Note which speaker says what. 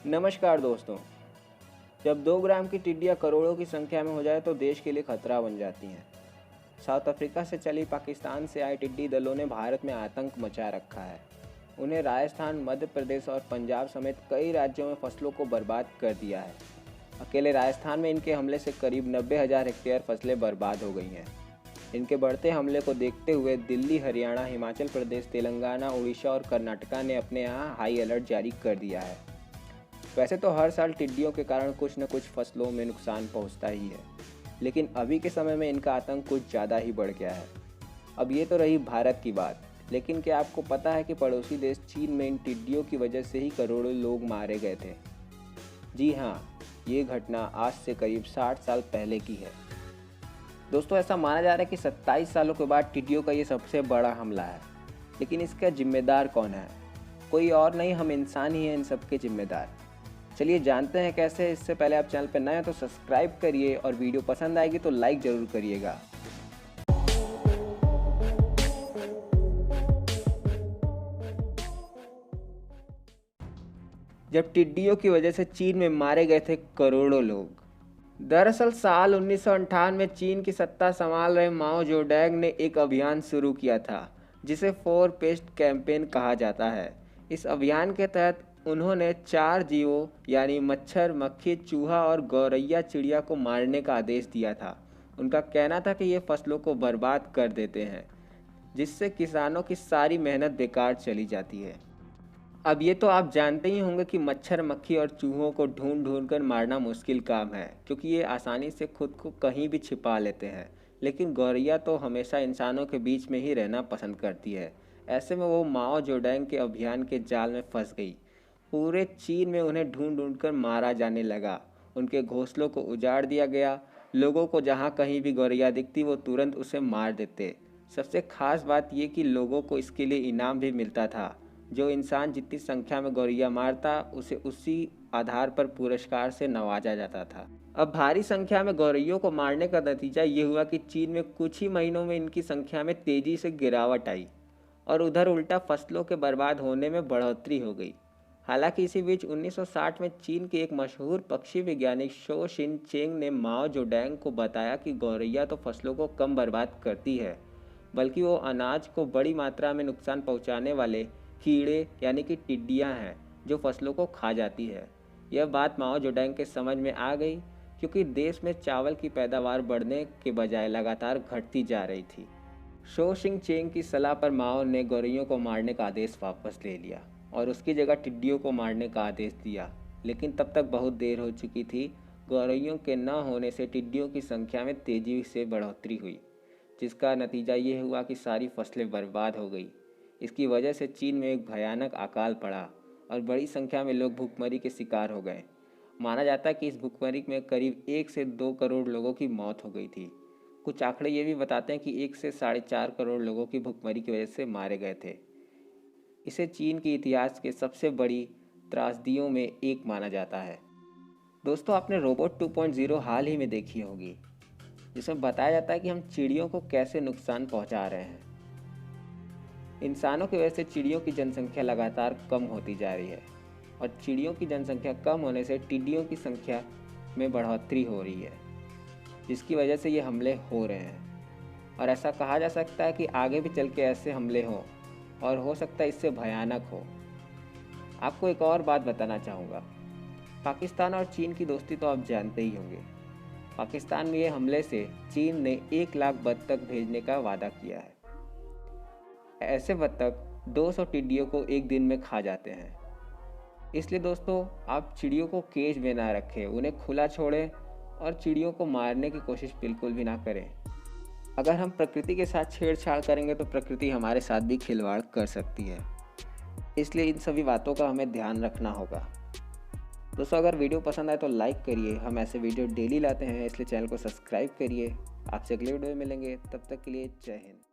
Speaker 1: नमस्कार दोस्तों। जब 2 ग्राम की टिड्डियाँ करोड़ों की संख्या में हो जाए तो देश के लिए खतरा बन जाती हैं। साउथ अफ्रीका से चली पाकिस्तान से आए टिड्डी दलों ने भारत में आतंक मचा रखा है। उन्हें राजस्थान, मध्य प्रदेश और पंजाब समेत कई राज्यों में फसलों को बर्बाद कर दिया है। अकेले राजस्थान में इनके हमले से करीब 90,000 हेक्टेयर फसलें बर्बाद हो गई हैं। इनके बढ़ते हमले को देखते हुए दिल्ली, हरियाणा, हिमाचल प्रदेश, तेलंगाना, उड़ीसा और कर्नाटका ने अपने यहाँ हाई अलर्ट जारी कर दिया है। वैसे तो हर साल टिड्डियों के कारण कुछ न कुछ फसलों में नुकसान पहुंचता ही है, लेकिन अभी के समय में इनका आतंक कुछ ज़्यादा ही बढ़ गया है। अब ये तो रही भारत की बात, लेकिन क्या आपको पता है कि पड़ोसी देश चीन में इन टिड्डियों की वजह से ही करोड़ों लोग मारे गए थे? जी हाँ, ये घटना आज से करीब 60 साल पहले की है। दोस्तों, ऐसा माना जा रहा है कि 27 सालों के बाद टिड्डियों का ये सबसे बड़ा हमला है। लेकिन इसका जिम्मेदार कौन है? कोई और नहीं, हम इंसान ही हैं इन सब के जिम्मेदार। चलिए जानते हैं कैसे। इससे पहले आप चैनल पर नए हैं तो सब्सक्राइब करिए और वीडियो पसंद आएगी तो लाइक ज़रूर करिएगा। जब टिड्डियों की वजह से चीन में मारे गए थे करोड़ों लोग। दरअसल साल 1958 में चीन की सत्ता संभाल रहे माओ जेडोंग ने एक अभियान शुरू किया था जिसे 4 पेस्ट कैंपेन कहा जाता है। इस अभियान के तहत उन्होंने 4 जीवों यानी मच्छर, मक्खी, चूहा और गौरैया चिड़िया को मारने का आदेश दिया था। उनका कहना था कि ये फसलों को बर्बाद कर देते हैं, जिससे किसानों की सारी मेहनत बेकार चली जाती है। अब ये तो आप जानते ही होंगे कि मच्छर, मक्खी और चूहों को ढूंढ ढूंढ कर मारना मुश्किल काम है, क्योंकि ये आसानी से खुद को कहीं भी छिपा लेते हैं। लेकिन गौरैया तो हमेशा इंसानों के बीच में ही रहना पसंद करती है। ऐसे में वो माओ जेडोंग के अभियान के जाल में फंस गई। पूरे चीन में उन्हें ढूंढ ढूंढ कर मारा जाने लगा। उनके घोंसलों को उजाड़ दिया गया। लोगों को जहाँ कहीं भी गौरैया दिखती वो तुरंत उसे मार देते। सबसे खास बात ये कि लोगों को इसके लिए इनाम भी मिलता था। जो इंसान जितनी संख्या में गौरैया मारता उसे उसी आधार पर पुरस्कार से नवाजा जाता था। अब भारी संख्या में गौरैयों को मारने का नतीजा ये हुआ कि चीन में कुछ ही महीनों में इनकी संख्या में तेजी से गिरावट आई और उधर उल्टा फसलों के बर्बाद होने में बढ़ोतरी हो गई। हालांकि इसी बीच 1960 में चीन के एक मशहूर पक्षी वैज्ञानिक शो शिन चेंग ने माओ जेडोंग को बताया कि गौरैया तो फसलों को कम बर्बाद करती है, बल्कि वो अनाज को बड़ी मात्रा में नुकसान पहुंचाने वाले कीड़े यानी कि टिड्डियां हैं जो फसलों को खा जाती है। यह बात माओ जेडोंग के समझ में आ गई, क्योंकि देश में चावल की पैदावार बढ़ने के बजाय लगातार घटती जा रही थी। शो शिन चेंग की सलाह पर माओ ने गौरैयों को मारने का आदेश वापस ले लिया और उसकी जगह टिड्डियों को मारने का आदेश दिया। लेकिन तब तक बहुत देर हो चुकी थी। गौरैयों के न होने से टिड्डियों की संख्या में तेजी से बढ़ोतरी हुई, जिसका नतीजा ये हुआ कि सारी फसलें बर्बाद हो गई। इसकी वजह से चीन में एक भयानक अकाल पड़ा और बड़ी संख्या में लोग भूखमरी के शिकार हो गए। माना जाता है कि इस भूखमरी में करीब 1 से 2 करोड़ लोगों की मौत हो गई थी। कुछ आंकड़े ये भी बताते हैं कि 1 से 4.5 करोड़ लोगों की भूखमरी की वजह से मारे गए थे। इसे चीन के इतिहास के सबसे बड़ी त्रासदियों में एक माना जाता है। दोस्तों, आपने रोबोट 2.0 हाल ही में देखी होगी, जिसमें बताया जाता है कि हम चिड़ियों को कैसे नुकसान पहुंचा रहे हैं। इंसानों की वजह से चिड़ियों की जनसंख्या लगातार कम होती जा रही है और चिड़ियों की जनसंख्या कम होने से टिड्डियों की संख्या में बढ़ोतरी हो रही है, जिसकी वजह से ये हमले हो रहे हैं। और ऐसा कहा जा सकता है कि आगे भी चल के ऐसे हमले हों और हो सकता है इससे भयानक हो। आपको एक और बात बताना चाहूँगा। पाकिस्तान और चीन की दोस्ती तो आप जानते ही होंगे। पाकिस्तान में ये हमले से चीन ने 1 लाख बत्तख भेजने का वादा किया है। ऐसे बत्तख 200 टिड्डियों को एक दिन में खा जाते हैं। इसलिए दोस्तों, आप चिड़ियों को केज में ना रखें, उन्हें खुला छोड़ें और चिड़ियों को मारने की कोशिश बिल्कुल भी ना करें। अगर हम प्रकृति के साथ छेड़छाड़ करेंगे तो प्रकृति हमारे साथ भी खिलवाड़ कर सकती है। इसलिए इन सभी बातों का हमें ध्यान रखना होगा। दोस्तों, अगर वीडियो पसंद आए तो लाइक करिए। हम ऐसे वीडियो डेली लाते हैं, इसलिए चैनल को सब्सक्राइब करिए। आपसे अगले वीडियो में मिलेंगे, तब तक के लिए जय हिंद।